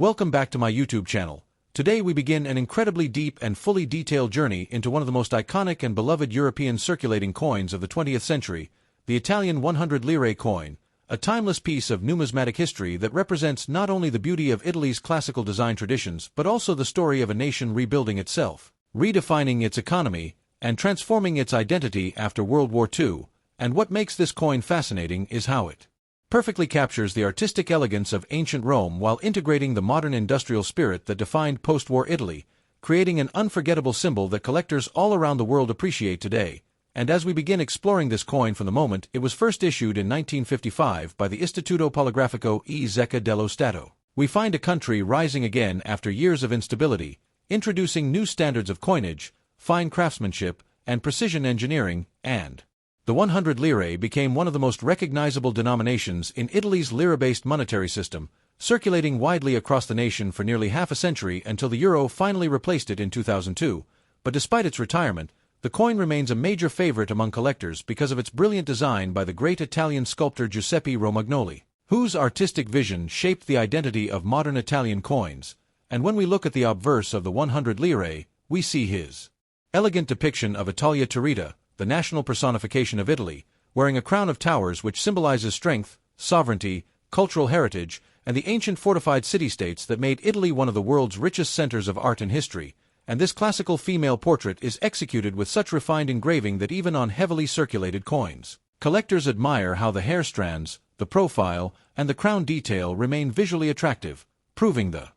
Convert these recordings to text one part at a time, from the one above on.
Welcome back to my YouTube channel. Today we begin an incredibly deep and fully detailed journey into one of the most iconic and beloved European circulating coins of the 20th century, the Italian 100 lire coin, a timeless piece of numismatic history that represents not only the beauty of Italy's classical design traditions but also the story of a nation rebuilding itself, redefining its economy, and transforming its identity after World War II. And what makes this coin fascinating is how it perfectly captures the artistic elegance of ancient Rome while integrating the modern industrial spirit that defined post-war Italy, creating an unforgettable symbol that collectors all around the world appreciate today. And as we begin exploring this coin from the moment it was first issued in 1955 by the Istituto Poligrafico e Zecca dello Stato, we find a country rising again after years of instability, introducing new standards of coinage, fine craftsmanship, and precision engineering, and the 100 lire became one of the most recognizable denominations in Italy's lira-based monetary system, circulating widely across the nation for nearly half a century until the euro finally replaced it in 2002. But despite its retirement, the coin remains a major favorite among collectors because of its brilliant design by the great Italian sculptor Giuseppe Romagnoli, whose artistic vision shaped the identity of modern Italian coins. And when we look at the obverse of the 100 lire, we see his elegant depiction of Italia Turrita, the national personification of Italy, wearing a crown of towers which symbolizes strength, sovereignty, cultural heritage, and the ancient fortified city-states that made Italy one of the world's richest centers of art and history. And this classical female portrait is executed with such refined engraving that even on heavily circulated coins, collectors admire how the hair strands, the profile, and the crown detail remain visually attractive, proving the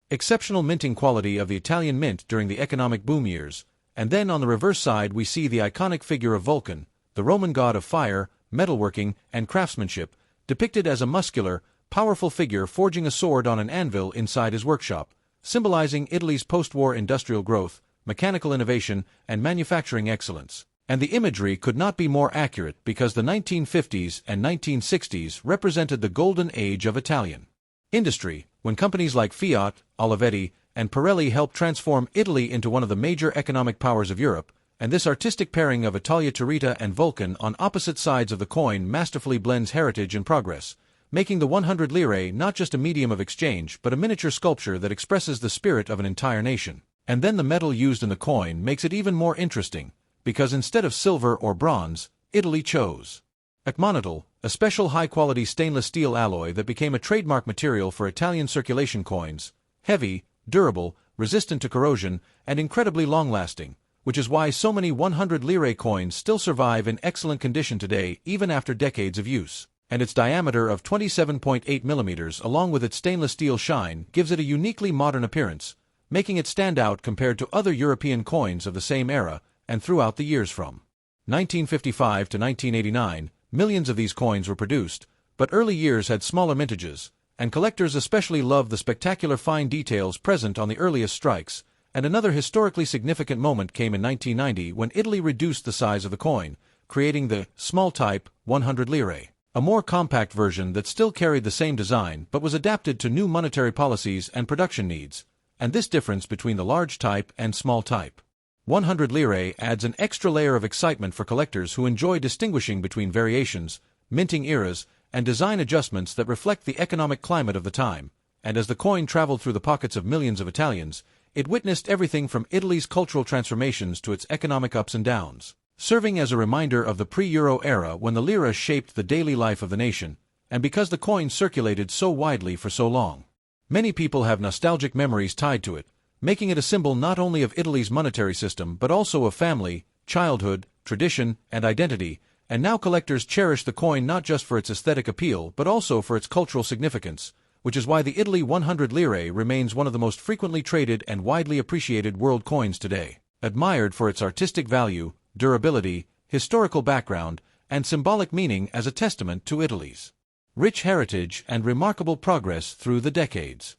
exceptional minting quality of the Italian mint during the economic boom years. And then on the reverse side we see the iconic figure of Vulcan, the Roman god of fire, metalworking, and craftsmanship, depicted as a muscular, powerful figure forging a sword on an anvil inside his workshop, symbolizing Italy's post-war industrial growth, mechanical innovation, and manufacturing excellence. And the imagery could not be more accurate because the 1950s and 1960s represented the golden age of Italian industry, when companies like Fiat, Olivetti, and Pirelli helped transform Italy into one of the major economic powers of Europe. And this artistic pairing of Italia Turrita and Vulcan on opposite sides of the coin masterfully blends heritage and progress, making the 100 lire not just a medium of exchange but a miniature sculpture that expresses the spirit of an entire nation. And then the metal used in the coin makes it even more interesting, because instead of silver or bronze, Italy chose akmonitol, a special high-quality stainless steel alloy that became a trademark material for Italian circulation coins, heavy, durable, resistant to corrosion, and incredibly long-lasting, which is why so many 100 lire coins still survive in excellent condition today even after decades of use. And its diameter of 27.8 millimeters along with its stainless steel shine gives it a uniquely modern appearance, making it stand out compared to other European coins of the same era. And throughout the years from 1955 to 1989, millions of these coins were produced, but early years had smaller mintages, and collectors especially loved the spectacular fine details present on the earliest strikes. And another historically significant moment came in 1990 when Italy reduced the size of the coin, creating the small-type 100 lire, a more compact version that still carried the same design but was adapted to new monetary policies and production needs. And this difference between the large type and small type 100 lire adds an extra layer of excitement for collectors who enjoy distinguishing between variations, minting eras, and design adjustments that reflect the economic climate of the time. And as the coin traveled through the pockets of millions of Italians, it witnessed everything from Italy's cultural transformations to its economic ups and downs, serving as a reminder of the pre-Euro era when the lira shaped the daily life of the nation. And because the coin circulated so widely for so long, many people have nostalgic memories tied to it, making it a symbol not only of Italy's monetary system but also of family, childhood, tradition, and identity. And now collectors cherish the coin not just for its aesthetic appeal but also for its cultural significance, which is why the Italy 100 lire remains one of the most frequently traded and widely appreciated world coins today, admired for its artistic value, durability, historical background, and symbolic meaning as a testament to Italy's rich heritage and remarkable progress through the decades.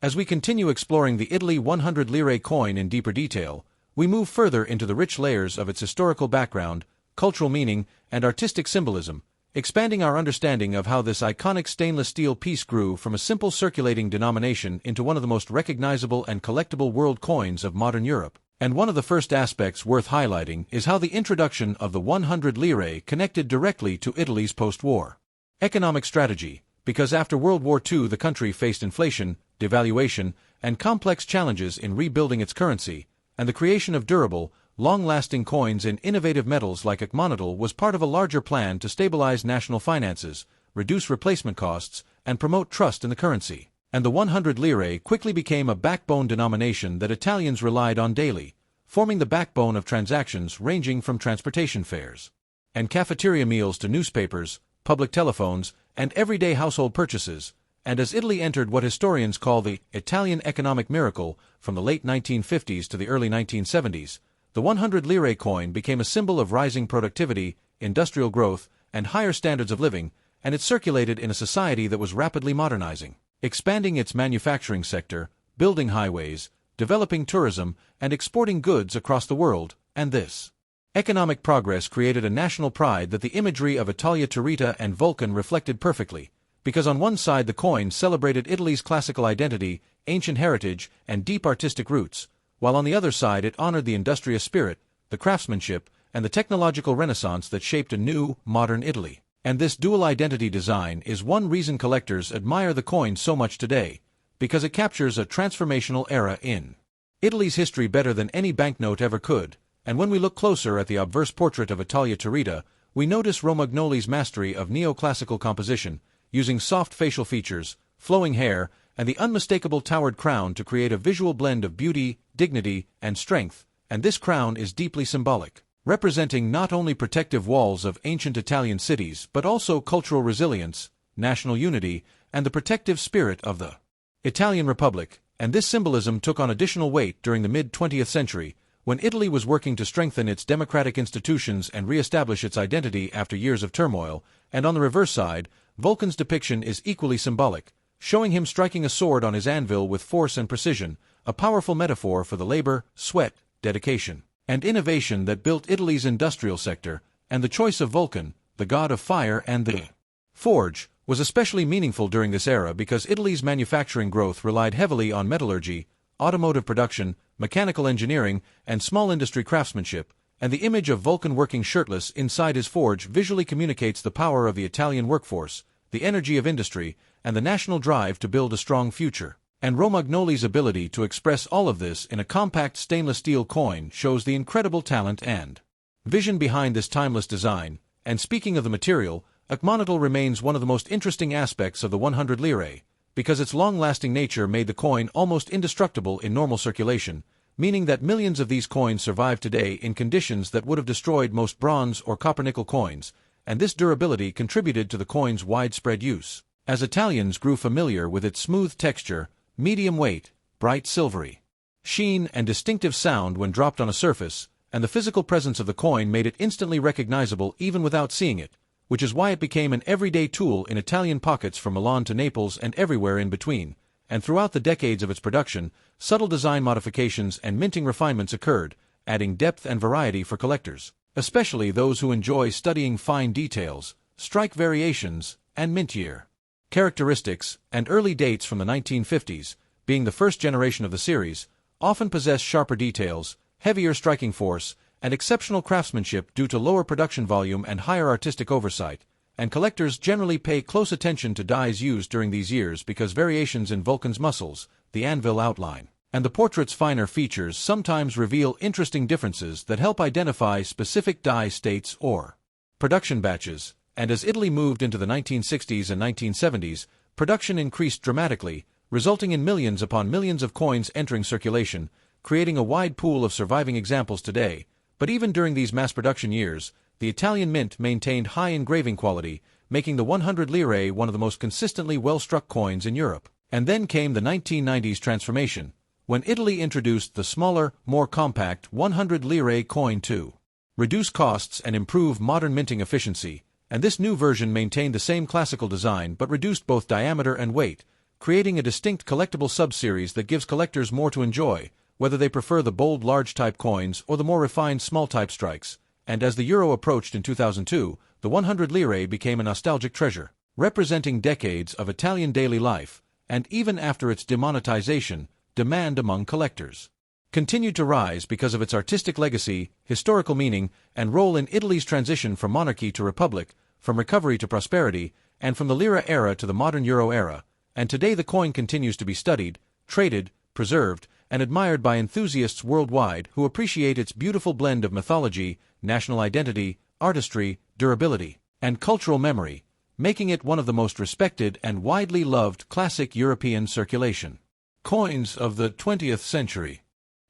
As we continue exploring the Italy 100 lire coin in deeper detail, we move further into the rich layers of its historical background, cultural meaning, and artistic symbolism, expanding our understanding of how this iconic stainless steel piece grew from a simple circulating denomination into one of the most recognizable and collectible world coins of modern Europe. And one of the first aspects worth highlighting is how the introduction of the 100 lire connected directly to Italy's post-war economic strategy, because after World War II the country faced inflation, devaluation, and complex challenges in rebuilding its currency, and the creation of durable, long-lasting coins in innovative metals like agmonitol was part of a larger plan to stabilize national finances, reduce replacement costs, and promote trust in the currency. And the 100 lire quickly became a backbone denomination that Italians relied on daily, forming the backbone of transactions ranging from transportation fares and cafeteria meals to newspapers, public telephones, and everyday household purchases. And as Italy entered what historians call the Italian economic miracle from the late 1950s to the early 1970s, the 100 lire coin became a symbol of rising productivity, industrial growth, and higher standards of living, and it circulated in a society that was rapidly modernizing, expanding its manufacturing sector, building highways, developing tourism, and exporting goods across the world. And this economic progress created a national pride that the imagery of Italia Turrita and Vulcan reflected perfectly, because on one side the coin celebrated Italy's classical identity, ancient heritage, and deep artistic roots, while on the other side it honored the industrious spirit, the craftsmanship, and the technological renaissance that shaped a new, modern Italy. And this dual identity design is one reason collectors admire the coin so much today, because it captures a transformational era in Italy's history better than any banknote ever could. And when we look closer at the obverse portrait of Italia Turrita, we notice Romagnoli's mastery of neoclassical composition, using soft facial features, flowing hair, and the unmistakable towered crown to create a visual blend of beauty, dignity, and strength. And this crown is deeply symbolic, representing not only protective walls of ancient Italian cities but also cultural resilience, national unity, and the protective spirit of the Italian Republic. And this symbolism took on additional weight during the mid-20th century, when Italy was working to strengthen its democratic institutions and re-establish its identity after years of turmoil. And on the reverse side, Vulcan's depiction is equally symbolic, showing him striking a sword on his anvil with force and precision, a powerful metaphor for the labor, sweat, dedication, and innovation that built Italy's industrial sector. And the choice of Vulcan, the god of fire and the forge, was especially meaningful during this era because Italy's manufacturing growth relied heavily on metallurgy, automotive production, mechanical engineering, and small industry craftsmanship, and the image of Vulcan working shirtless inside his forge visually communicates the power of the Italian workforce, the energy of industry, and the national drive to build a strong future. And Romagnoli's ability to express all of this in a compact stainless steel coin shows the incredible talent and vision behind this timeless design. And speaking of the material, agmonitol remains one of the most interesting aspects of the 100 lire, because its long-lasting nature made the coin almost indestructible in normal circulation, meaning that millions of these coins survive today in conditions that would have destroyed most bronze or copper-nickel coins, and this durability contributed to the coin's widespread use, as Italians grew familiar with its smooth texture, medium weight, bright silvery sheen, and distinctive sound when dropped on a surface, and the physical presence of the coin made it instantly recognizable even without seeing it, which is why it became an everyday tool in Italian pockets from Milan to Naples and everywhere in between. And throughout the decades of its production, subtle design modifications and minting refinements occurred, adding depth and variety for collectors, especially those who enjoy studying fine details, strike variations, and mint year characteristics. And early dates from the 1950s, being the first generation of the series, often possess sharper details, heavier striking force, and exceptional craftsmanship due to lower production volume and higher artistic oversight, and collectors generally pay close attention to dies used during these years because variations in Vulcan's muscles, the anvil outline, and the portrait's finer features sometimes reveal interesting differences that help identify specific die states or production batches. And as Italy moved into the 1960s and 1970s, production increased dramatically, resulting in millions upon millions of coins entering circulation, creating a wide pool of surviving examples today. But even during these mass production years, the Italian mint maintained high engraving quality, making the 100 lire one of the most consistently well-struck coins in Europe. And then came the 1990s transformation, when Italy introduced the smaller, more compact 100 lire coin to reduce costs and improve modern minting efficiency. And this new version maintained the same classical design but reduced both diameter and weight, creating a distinct collectible sub-series that gives collectors more to enjoy, whether they prefer the bold large-type coins or the more refined small-type strikes. And as the euro approached in 2002, the 100 lire became a nostalgic treasure, representing decades of Italian daily life, and even after its demonetization, demand among collectors continued to rise because of its artistic legacy, historical meaning, and role in Italy's transition from monarchy to republic, from recovery to prosperity, and from the Lira era to the modern euro era. and today the coin continues to be studied, traded, preserved, and admired by enthusiasts worldwide who appreciate its beautiful blend of mythology, national identity, artistry, durability, and cultural memory, making it one of the most respected and widely loved classic European circulation coins of the 20th century.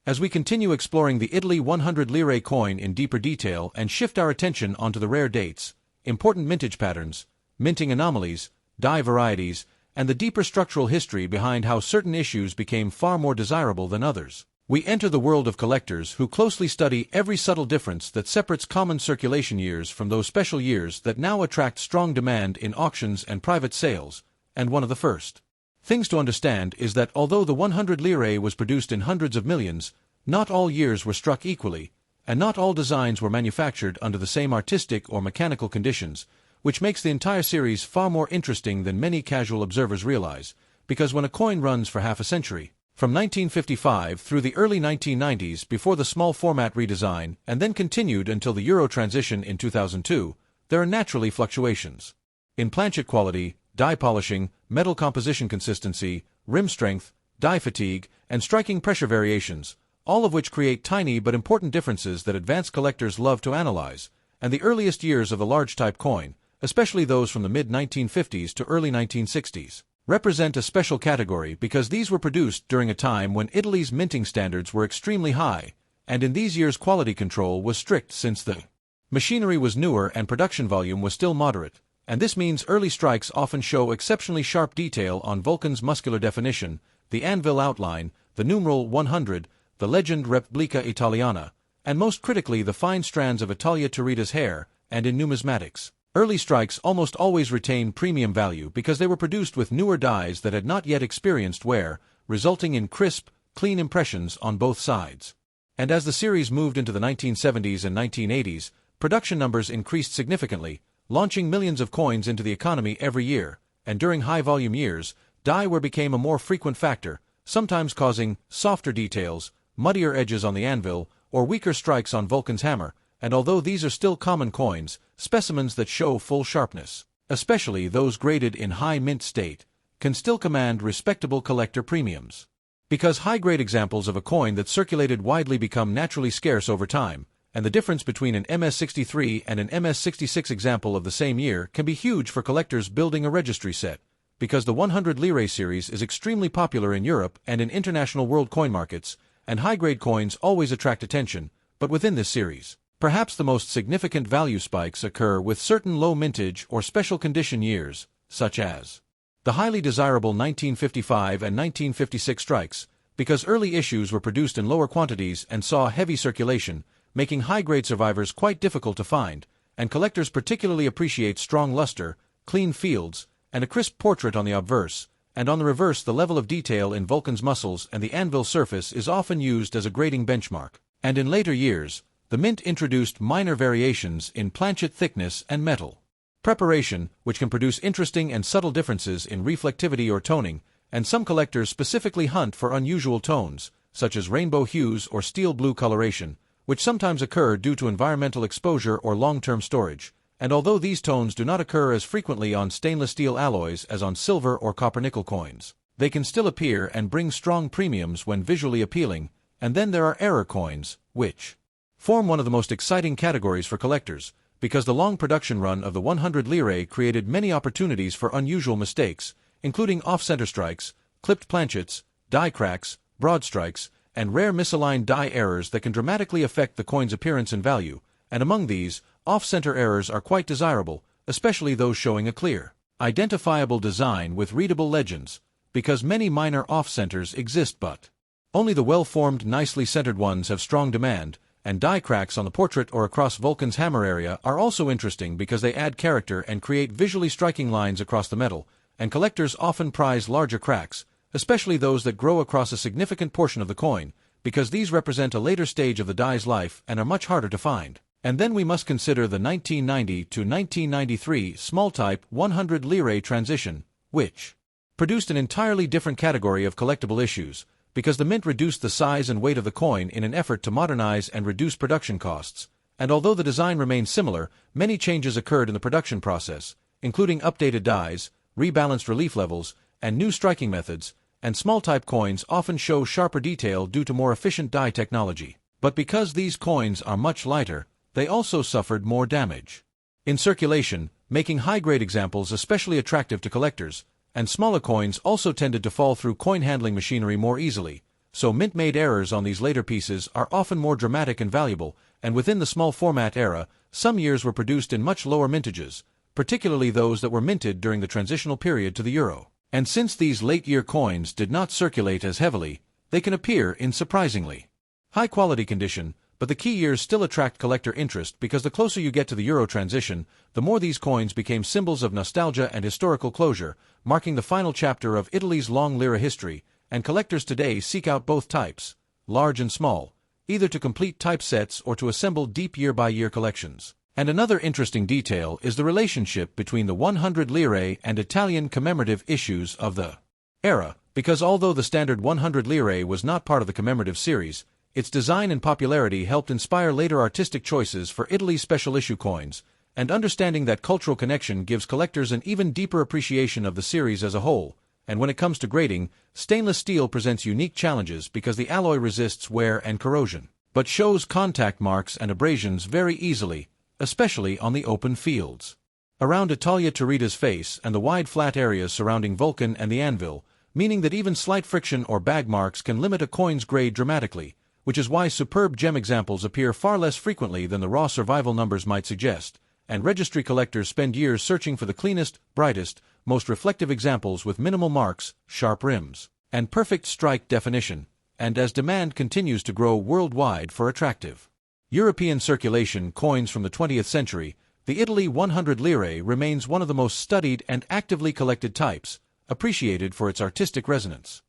As we continue exploring the Italy 100 lire coin in deeper detail and shift our attention onto the rare dates, important mintage patterns, minting anomalies, die varieties, and the deeper structural history behind how certain issues became far more desirable than others, we enter the world of collectors who closely study every subtle difference that separates common circulation years from those special years that now attract strong demand in auctions and private sales. And one of the first things to understand is that although the 100 lire was produced in hundreds of millions, not all years were struck equally, and not all designs were manufactured under the same artistic or mechanical conditions, which makes the entire series far more interesting than many casual observers realize, because when a coin runs for half a century, from 1955 through the early 1990s before the small format redesign and then continued until the Euro transition in 2002, there are naturally fluctuations in planchet quality, die polishing, metal composition consistency, rim strength, die fatigue, and striking pressure variations, all of which create tiny but important differences that advanced collectors love to analyze. And the earliest years of the large type coin, especially those from the mid-1950s to early 1960s, represent a special category because these were produced during a time when Italy's minting standards were extremely high, and in these years quality control was strict since the machinery was newer and production volume was still moderate, and this means early strikes often show exceptionally sharp detail on Vulcan's muscular definition, the anvil outline, the numeral 100, the legend Repubblica Italiana, and most critically the fine strands of Italia Turrita's hair, and in numismatics. Early strikes almost always retain premium value because they were produced with newer dies that had not yet experienced wear, resulting in crisp, clean impressions on both sides. And as the series moved into the 1970s and 1980s, production numbers increased significantly, launching millions of coins into the economy every year, and during high-volume years, die wear became a more frequent factor, sometimes causing softer details, muddier edges on the anvil, or weaker strikes on Vulcan's hammer, and although these are still common coins, specimens that show full sharpness, especially those graded in high mint state, can still command respectable collector premiums. Because high-grade examples of a coin that circulated widely become naturally scarce over time, and the difference between an MS-63 and an MS-66 example of the same year can be huge for collectors building a registry set, because the 100 lire series is extremely popular in Europe and in international world coin markets, and high-grade coins always attract attention, but within this series, perhaps the most significant value spikes occur with certain low mintage or special condition years, such as the highly desirable 1955 and 1956 strikes, because early issues were produced in lower quantities and saw heavy circulation, making high-grade survivors quite difficult to find, and collectors particularly appreciate strong luster, clean fields, and a crisp portrait on the obverse, and on the reverse the level of detail in Vulcan's muscles and the anvil surface is often used as a grading benchmark. And in later years, the mint introduced minor variations in planchet thickness and metal preparation, which can produce interesting and subtle differences in reflectivity or toning, and some collectors specifically hunt for unusual tones, such as rainbow hues or steel blue coloration, which sometimes occur due to environmental exposure or long-term storage, and although these tones do not occur as frequently on stainless steel alloys as on silver or copper-nickel coins, they can still appear and bring strong premiums when visually appealing. And then there are error coins, which form one of the most exciting categories for collectors, because the long production run of the 100 lire created many opportunities for unusual mistakes, including off-center strikes, clipped planchets, die cracks, broad strikes, and rare misaligned die errors that can dramatically affect the coin's appearance and value, and among these, off-center errors are quite desirable, especially those showing a clear, identifiable design with readable legends, because many minor off-centers exist but only the well-formed, nicely centered ones have strong demand, and die cracks on the portrait or across Vulcan's hammer area are also interesting because they add character and create visually striking lines across the metal, and collectors often prize larger cracks, especially those that grow across a significant portion of the coin, because these represent a later stage of the die's life and are much harder to find. And then we must consider the 1990 to 1993 small-type 100 lire transition, which produced an entirely different category of collectible issues, because the mint reduced the size and weight of the coin in an effort to modernize and reduce production costs, and although the design remained similar, many changes occurred in the production process, including updated dies, rebalanced relief levels, and new striking methods, and small-type coins often show sharper detail due to more efficient die technology. But because these coins are much lighter, they also suffered more damage. In circulation, making high-grade examples especially attractive to collectors, and smaller coins also tended to fall through coin-handling machinery more easily, so mint-made errors on these later pieces are often more dramatic and valuable, and within the small format era, some years were produced in much lower mintages, particularly those that were minted during the transitional period to the euro. And since these late-year coins did not circulate as heavily, they can appear in surprisingly high-quality condition, but the key years still attract collector interest because the closer you get to the euro transition, the more these coins became symbols of nostalgia and historical closure, marking the final chapter of Italy's long lira history, and collectors today seek out both types, large and small, either to complete type sets or to assemble deep year-by-year collections. And another interesting detail is the relationship between the 100 lire and Italian commemorative issues of the era, because although the standard 100 lire was not part of the commemorative series, its design and popularity helped inspire later artistic choices for Italy's special issue coins, and understanding that cultural connection gives collectors an even deeper appreciation of the series as a whole. And when it comes to grading, stainless steel presents unique challenges because the alloy resists wear and corrosion, but shows contact marks and abrasions very easily, especially on the open fields. Around Italia Turrita's face and the wide flat areas surrounding Vulcan and the anvil, meaning that even slight friction or bag marks can limit a coin's grade dramatically, which is why superb gem examples appear far less frequently than the raw survival numbers might suggest, and registry collectors spend years searching for the cleanest, brightest, most reflective examples with minimal marks, sharp rims, and perfect strike definition, and as demand continues to grow worldwide for attractive European circulation coins from the 20th century, the Italy 100 lire remains one of the most studied and actively collected types, appreciated for its artistic resonance.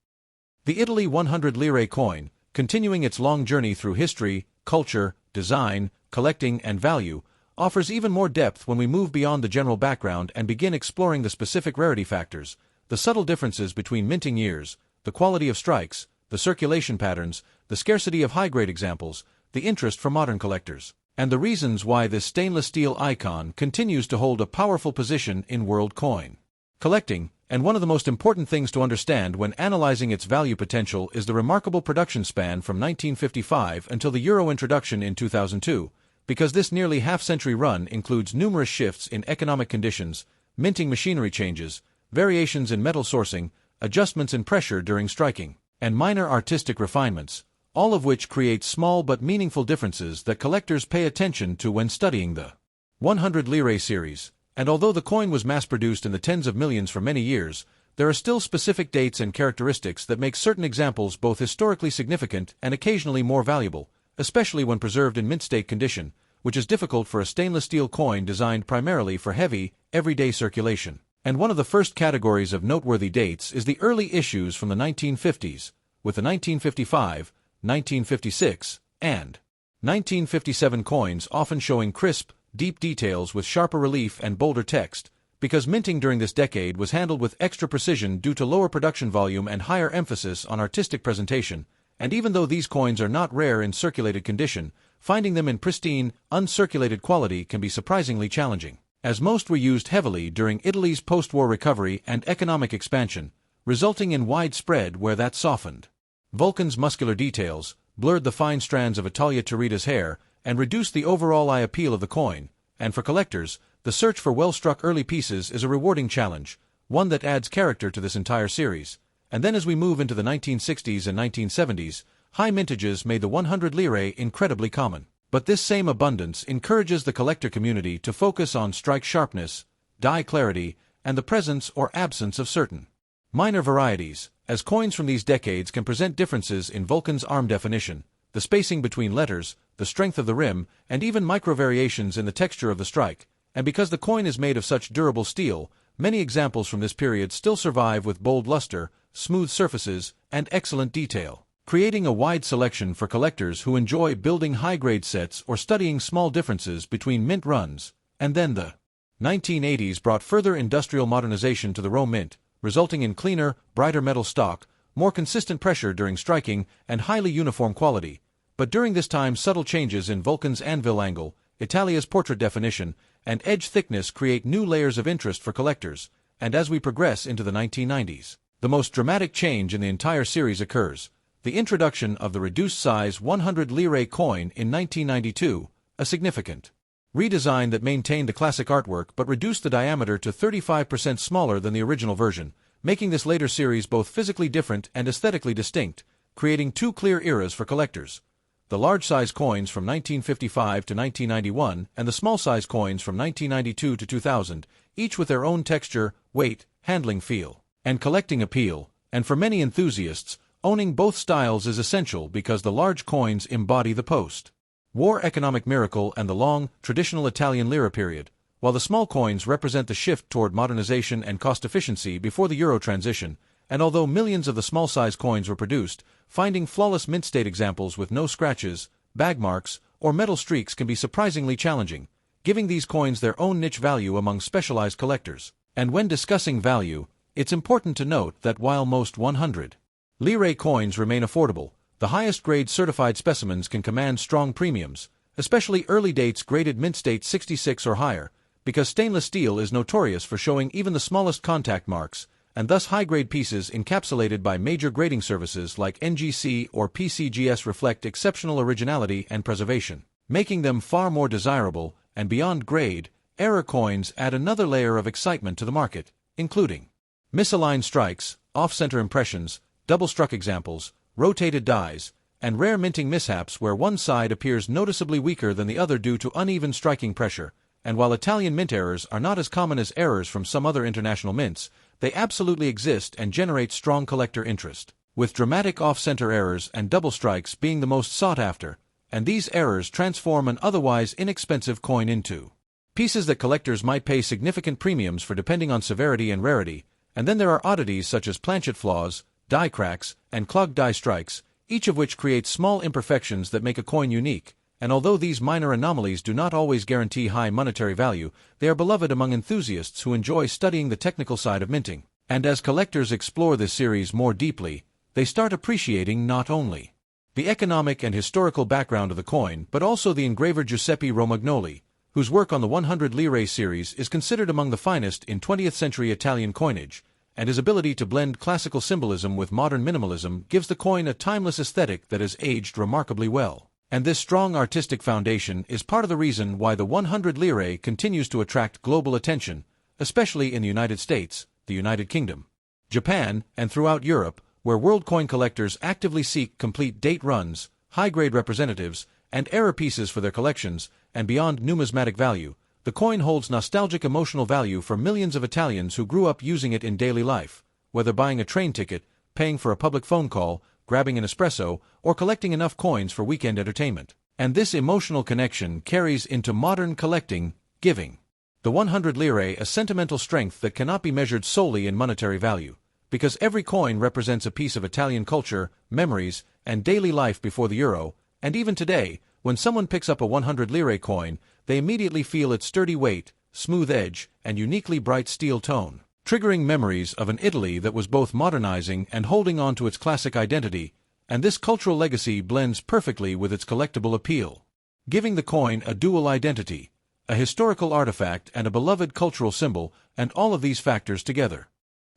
The Italy 100 lire coin, continuing its long journey through history, culture, design, collecting, and value, offers even more depth when we move beyond the general background and begin exploring the specific rarity factors, the subtle differences between minting years, the quality of strikes, the circulation patterns, the scarcity of high-grade examples, the interest for modern collectors, and the reasons why this stainless steel icon continues to hold a powerful position in world coin collecting. And one of the most important things to understand when analyzing its value potential is the remarkable production span from 1955 until the euro introduction in 2002, because this nearly half-century run includes numerous shifts in economic conditions, minting machinery changes, variations in metal sourcing, adjustments in pressure during striking, and minor artistic refinements, all of which create small but meaningful differences that collectors pay attention to when studying the 100 lire series. And although the coin was mass-produced in the tens of millions for many years, there are still specific dates and characteristics that make certain examples both historically significant and occasionally more valuable, especially when preserved in mint-state condition, which is difficult for a stainless steel coin designed primarily for heavy, everyday circulation. And one of the first categories of noteworthy dates is the early issues from the 1950s, with the 1955, 1956, and 1957 coins often showing crisp, deep details with sharper relief and bolder text, because minting during this decade was handled with extra precision due to lower production volume and higher emphasis on artistic presentation, and even though these coins are not rare in circulated condition, finding them in pristine, uncirculated quality can be surprisingly challenging, as most were used heavily during Italy's post-war recovery and economic expansion, resulting in widespread where that softened Vulcan's muscular details, blurred the fine strands of Italia Turrita's hair, and reduce the overall eye appeal of the coin, and for collectors, the search for well-struck early pieces is a rewarding challenge, one that adds character to this entire series. And then as we move into the 1960s and 1970s, high mintages made the 100 lire incredibly common. But this same abundance encourages the collector community to focus on strike sharpness, die clarity, and the presence or absence of certain minor varieties, as coins from these decades can present differences in Vulcan's arm definition, the spacing between letters, the strength of the rim, and even micro-variations in the texture of the strike. And because the coin is made of such durable steel, many examples from this period still survive with bold luster, smooth surfaces, and excellent detail, creating a wide selection for collectors who enjoy building high-grade sets or studying small differences between mint runs. And then the 1980s brought further industrial modernization to the Rome mint, resulting in cleaner, brighter metal stock, more consistent pressure during striking, and highly uniform quality. But during this time, subtle changes in Vulcan's anvil angle, Italia's portrait definition, and edge thickness create new layers of interest for collectors, and as we progress into the 1990s, the most dramatic change in the entire series occurs: the introduction of the reduced-size 100 Lire coin in 1992, a significant redesign that maintained the classic artwork but reduced the diameter to 35% smaller than the original version, making this later series both physically different and aesthetically distinct, creating two clear eras for collectors: the large-size coins from 1955 to 1991 and the small-size coins from 1992 to 2000, each with their own texture, weight, handling feel, and collecting appeal. And for many enthusiasts, owning both styles is essential because the large coins embody the post-war economic miracle and the long, traditional Italian lira period, while the small coins represent the shift toward modernization and cost efficiency before the euro transition. And although millions of the small-size coins were produced, finding flawless mint-state examples with no scratches, bag marks, or metal streaks can be surprisingly challenging, giving these coins their own niche value among specialized collectors. And when discussing value, it's important to note that while most 100 Lire coins remain affordable, the highest-grade certified specimens can command strong premiums, especially early dates graded mint-state 66 or higher, because stainless steel is notorious for showing even the smallest contact marks, and thus high-grade pieces encapsulated by major grading services like NGC or PCGS reflect exceptional originality and preservation, making them far more desirable. And beyond grade, error coins add another layer of excitement to the market, including misaligned strikes, off-center impressions, double-struck examples, rotated dies, and rare minting mishaps where one side appears noticeably weaker than the other due to uneven striking pressure. And while Italian mint errors are not as common as errors from some other international mints, they absolutely exist and generate strong collector interest, with dramatic off-center errors and double strikes being the most sought after, and these errors transform an otherwise inexpensive coin into pieces that collectors might pay significant premiums for depending on severity and rarity. And then there are oddities such as planchet flaws, die cracks, and clogged die strikes, each of which creates small imperfections that make a coin unique. And although these minor anomalies do not always guarantee high monetary value, they are beloved among enthusiasts who enjoy studying the technical side of minting. And as collectors explore this series more deeply, they start appreciating not only the economic and historical background of the coin, but also the engraver Giuseppe Romagnoli, whose work on the 100 Lire series is considered among the finest in 20th-century Italian coinage, and his ability to blend classical symbolism with modern minimalism gives the coin a timeless aesthetic that has aged remarkably well. And this strong artistic foundation is part of the reason why the 100 Lire continues to attract global attention, especially in the United States, the United Kingdom, Japan, and throughout Europe, where world coin collectors actively seek complete date runs, high-grade representatives, and error pieces for their collections. And beyond numismatic value, the coin holds nostalgic emotional value for millions of Italians who grew up using it in daily life, whether buying a train ticket, paying for a public phone call, grabbing an espresso, or collecting enough coins for weekend entertainment. And this emotional connection carries into modern collecting, giving the 100 Lire a sentimental strength that cannot be measured solely in monetary value, because every coin represents a piece of Italian culture, memories, and daily life before the euro. And even today, when someone picks up a 100 Lire coin, they immediately feel its sturdy weight, smooth edge, and uniquely bright steel tone, triggering memories of an Italy that was both modernizing and holding on to its classic identity. And this cultural legacy blends perfectly with its collectible appeal, giving the coin a dual identity, a historical artifact and a beloved cultural symbol, and all of these factors together.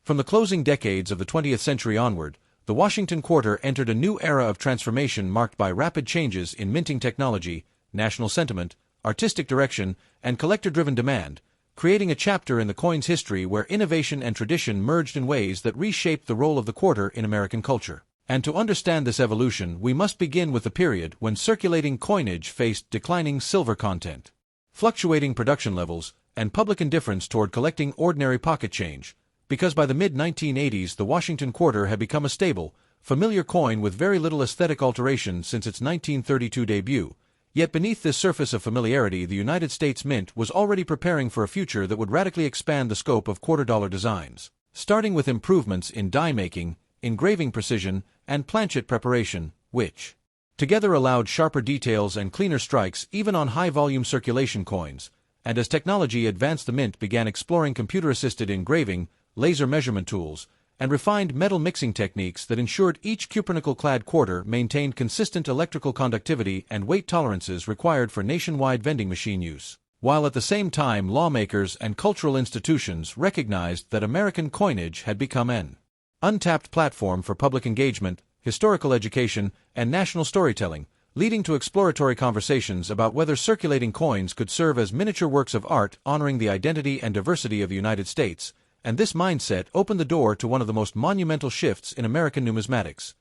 From the closing decades of the 20th century onward, the Washington Quarter entered a new era of transformation marked by rapid changes in minting technology, national sentiment, artistic direction, and collector-driven demand, creating a chapter in the coin's history where innovation and tradition merged in ways that reshaped the role of the quarter in American culture. And to understand this evolution, we must begin with the period when circulating coinage faced declining silver content, fluctuating production levels, and public indifference toward collecting ordinary pocket change, because by the mid-1980s the Washington Quarter had become a stable, familiar coin with very little aesthetic alteration since its 1932 debut. Yet beneath this surface of familiarity, the United States Mint was already preparing for a future that would radically expand the scope of quarter-dollar designs, starting with improvements in die-making, engraving precision, and planchet preparation, which together allowed sharper details and cleaner strikes even on high-volume circulation coins. And as technology advanced, the Mint began exploring computer-assisted engraving, laser measurement tools, and refined metal mixing techniques that ensured each cupronickel-clad quarter maintained consistent electrical conductivity and weight tolerances required for nationwide vending machine use. while at the same time lawmakers and cultural institutions recognized that American coinage had become an untapped platform for public engagement, historical education, and national storytelling, leading to exploratory conversations about whether circulating coins could serve as miniature works of art honoring the identity and diversity of the United States, and this mindset opened the door to one of the most monumental shifts in American numismatics: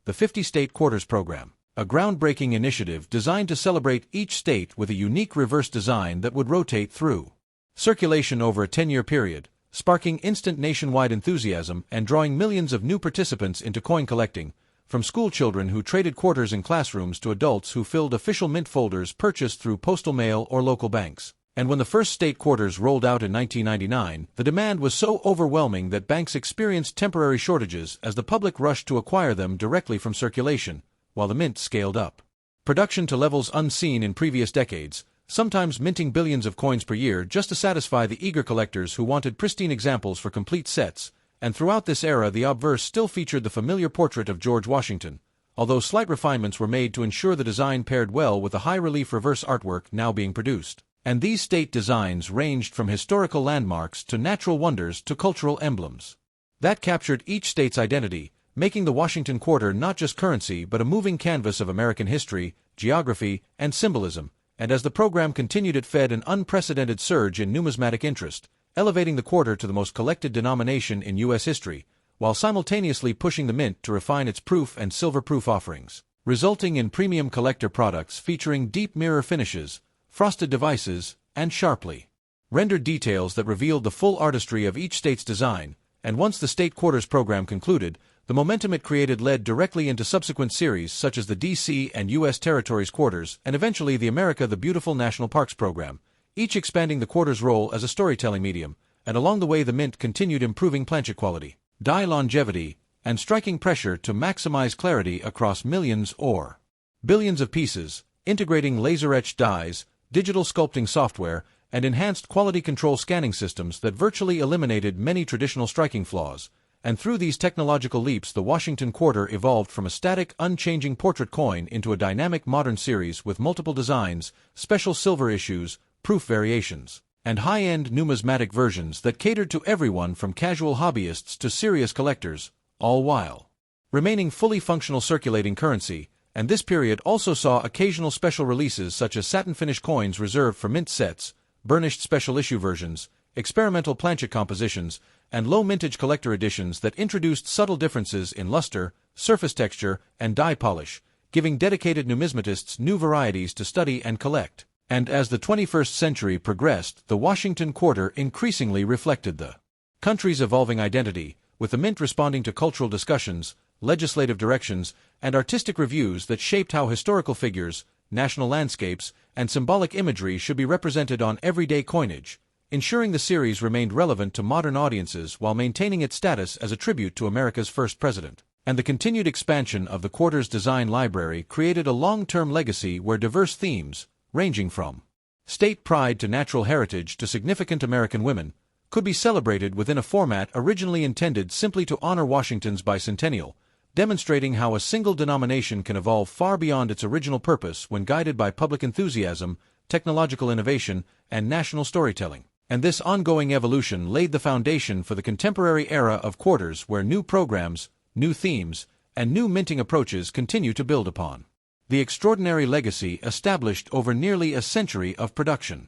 the 50-State Quarters Program, a groundbreaking initiative designed to celebrate each state with a unique reverse design that would rotate through circulation over a 10-year period, sparking instant nationwide enthusiasm and drawing millions of new participants into coin collecting, from school children who traded quarters in classrooms to adults who filled official mint folders purchased through postal mail or local banks. And when the first state quarters rolled out in 1999, the demand was so overwhelming that banks experienced temporary shortages as the public rushed to acquire them directly from circulation, while the mint scaled up production to levels unseen in previous decades, sometimes minting billions of coins per year just to satisfy the eager collectors who wanted pristine examples for complete sets. And throughout this era the obverse still featured the familiar portrait of George Washington, although slight refinements were made to ensure the design paired well with the high-relief reverse artwork now being produced. And these state designs ranged from historical landmarks to natural wonders to cultural emblems that captured each state's identity, making the Washington Quarter not just currency but a moving canvas of American history, geography, and symbolism. And as the program continued, it fed an unprecedented surge in numismatic interest, elevating the quarter to the most collected denomination in U.S. history, while simultaneously pushing the mint to refine its proof and silver-proof offerings, resulting in premium collector products featuring deep mirror finishes, frosted devices, and sharply rendered details that revealed the full artistry of each state's design. And once the State Quarters program concluded, the momentum it created led directly into subsequent series such as the D.C. and U.S. Territories Quarters and eventually the America the Beautiful National Parks program, each expanding the quarter's role as a storytelling medium. And along the way the mint continued improving planchet quality, die longevity, and striking pressure to maximize clarity across millions or billions of pieces, integrating laser-etched dies, digital sculpting software, and enhanced quality control scanning systems that virtually eliminated many traditional striking flaws. And through these technological leaps the Washington Quarter evolved from a static, unchanging portrait coin into a dynamic modern series with multiple designs, special silver issues, proof variations, and high-end numismatic versions that catered to everyone from casual hobbyists to serious collectors, all while remaining fully functional circulating currency. And this period also saw occasional special releases such as satin-finish coins reserved for mint sets, burnished special issue versions, experimental planchet compositions, and low-mintage collector editions that introduced subtle differences in luster, surface texture, and die polish, giving dedicated numismatists new varieties to study and collect. And as the 21st century progressed, the Washington Quarter increasingly reflected the country's evolving identity, with the mint responding to cultural discussions, legislative directions, and artistic reviews that shaped how historical figures, national landscapes, and symbolic imagery should be represented on everyday coinage, ensuring the series remained relevant to modern audiences while maintaining its status as a tribute to America's first president. And the continued expansion of the Quarter's design library created a long-term legacy where diverse themes, ranging from state pride to natural heritage to significant American women, could be celebrated within a format originally intended simply to honor Washington's bicentennial, demonstrating how a single denomination can evolve far beyond its original purpose when guided by public enthusiasm, technological innovation, and national storytelling. And this ongoing evolution laid the foundation for the contemporary era of quarters where new programs, new themes, and new minting approaches continue to build upon the extraordinary legacy established over nearly a century of production.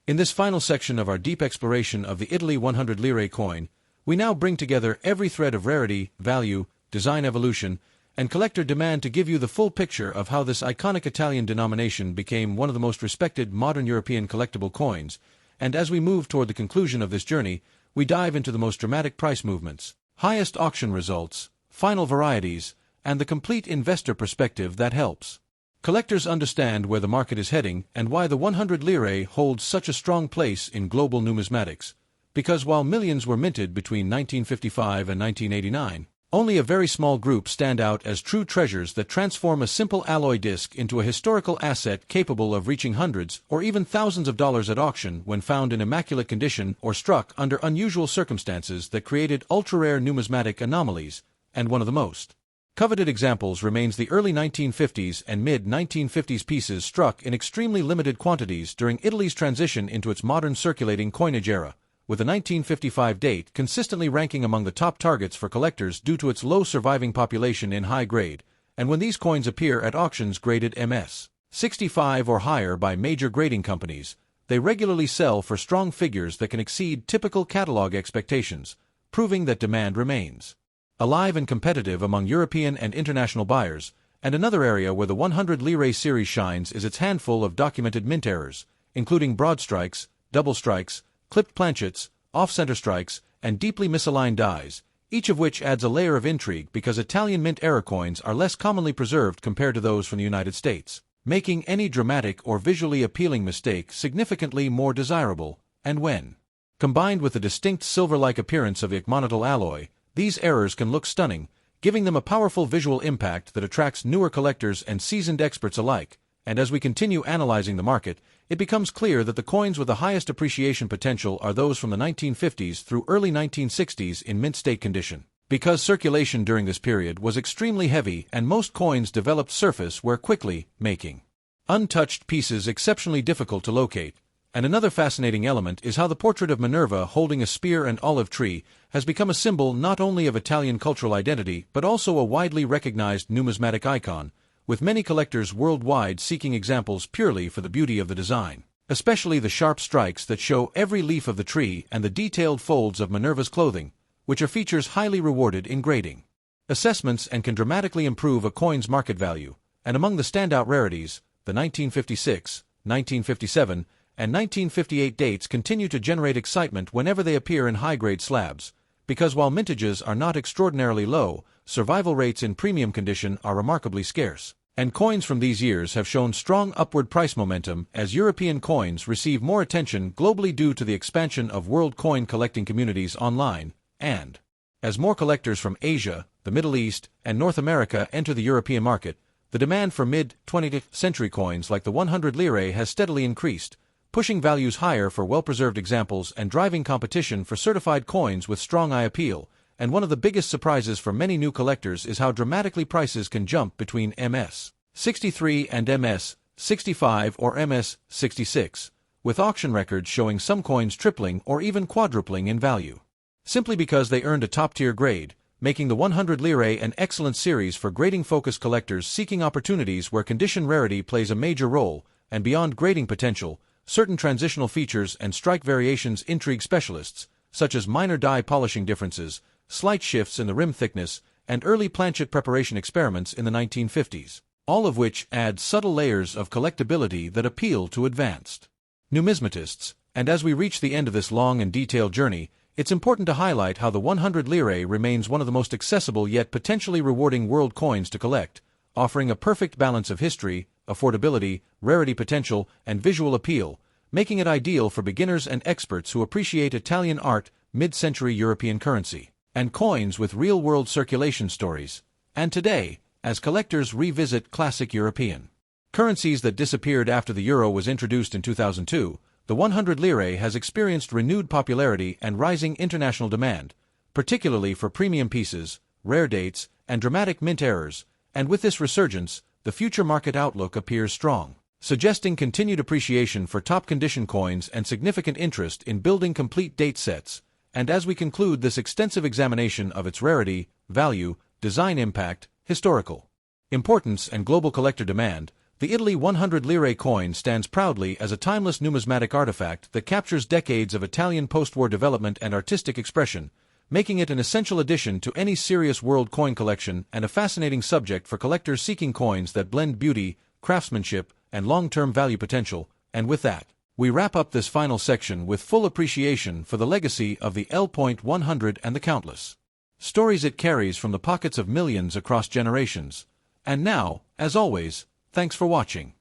In this final section of our deep exploration of the Italy 100 Lire coin, we now bring together every thread of rarity, value, design evolution, and collector demand to give you the full picture of how this iconic Italian denomination became one of the most respected modern European collectible coins. And as we move toward the conclusion of this journey, we dive into the most dramatic price movements, highest auction results, final varieties, and the complete investor perspective that helps collectors understand where the market is heading and why the 100 Lire holds such a strong place in global numismatics. Because while millions were minted between 1955 and 1989, only a very small group stand out as true treasures that transform a simple alloy disc into a historical asset capable of reaching hundreds or even thousands of dollars at auction when found in immaculate condition or struck under unusual circumstances that created ultra-rare numismatic anomalies. And one of the most Coveted examples remains the early 1950s and mid-1950s pieces struck in extremely limited quantities during Italy's transition into its modern circulating coinage era, with the 1955 date consistently ranking among the top targets for collectors due to its low surviving population in high grade, and when these coins appear at auctions graded MS 65 or higher by major grading companies, they regularly sell for strong figures that can exceed typical catalog expectations, proving that demand remains alive and competitive among European and international buyers. And another area where the 100 Lire series shines is its handful of documented mint errors, including broad strikes, double strikes, clipped planchets, off-center strikes, and deeply misaligned dies, each of which adds a layer of intrigue because Italian mint error coins are less commonly preserved compared to those from the United States, making any dramatic or visually appealing mistake significantly more desirable. And when combined with the distinct silver-like appearance of the iconical alloy, these errors can look stunning, giving them a powerful visual impact that attracts newer collectors and seasoned experts alike. And as we continue analyzing the market, it becomes clear that the coins with the highest appreciation potential are those from the 1950s through early 1960s in mint state condition, because circulation during this period was extremely heavy and most coins developed surface wear quickly, making untouched pieces exceptionally difficult to locate. And another fascinating element is how the portrait of Minerva holding a spear and olive tree has become a symbol not only of Italian cultural identity but also a widely recognized numismatic icon, with many collectors worldwide seeking examples purely for the beauty of the design, especially the sharp strikes that show every leaf of the tree and the detailed folds of Minerva's clothing, which are features highly rewarded in grading assessments and can dramatically improve a coin's market value. And among the standout rarities, the 1956, 1957, and 1958 dates continue to generate excitement whenever they appear in high-grade slabs, because while mintages are not extraordinarily low, survival rates in premium condition are remarkably scarce, and coins from these years have shown strong upward price momentum as European coins receive more attention globally due to the expansion of world coin collecting communities online, and as more collectors from Asia, the Middle East, and North America enter the European market, the demand for mid-20th century coins like the 100 Lire has steadily increased, pushing values higher for well-preserved examples and driving competition for certified coins with strong eye appeal. And one of the biggest surprises for many new collectors is how dramatically prices can jump between MS 63 and MS 65 or MS 66, with auction records showing some coins tripling or even quadrupling in value, simply because they earned a top-tier grade, making the 100 Lire an excellent series for grading-focused collectors seeking opportunities where condition rarity plays a major role. And beyond grading potential, certain transitional features and strike variations intrigue specialists, such as minor die polishing differences, slight shifts in the rim thickness, and early planchet preparation experiments in the 1950s, all of which add subtle layers of collectability that appeal to advanced numismatists. And as we reach the end of this long and detailed journey, it's important to highlight how the 100 Lire remains one of the most accessible yet potentially rewarding world coins to collect, offering a perfect balance of history, affordability, rarity potential, and visual appeal, making it ideal for beginners and experts who appreciate Italian art, mid-century European currency, and coins with real-world circulation stories. And today, as collectors revisit classic European currencies that disappeared after the euro was introduced in 2002, the 100 Lire has experienced renewed popularity and rising international demand, particularly for premium pieces, rare dates, and dramatic mint errors. And with this resurgence, the future market outlook appears strong, suggesting continued appreciation for top-condition coins and significant interest in building complete date sets. And as we conclude this extensive examination of its rarity, value, design impact, historical importance, and global collector demand, the Italy 100 Lire coin stands proudly as a timeless numismatic artifact that captures decades of Italian post-war development and artistic expression, making it an essential addition to any serious world coin collection and a fascinating subject for collectors seeking coins that blend beauty, craftsmanship, and long-term value potential. And with that, we wrap up this final section with full appreciation for the legacy of the L.100 and the countless stories it carries from the pockets of millions across generations. And now, as always, thanks for watching.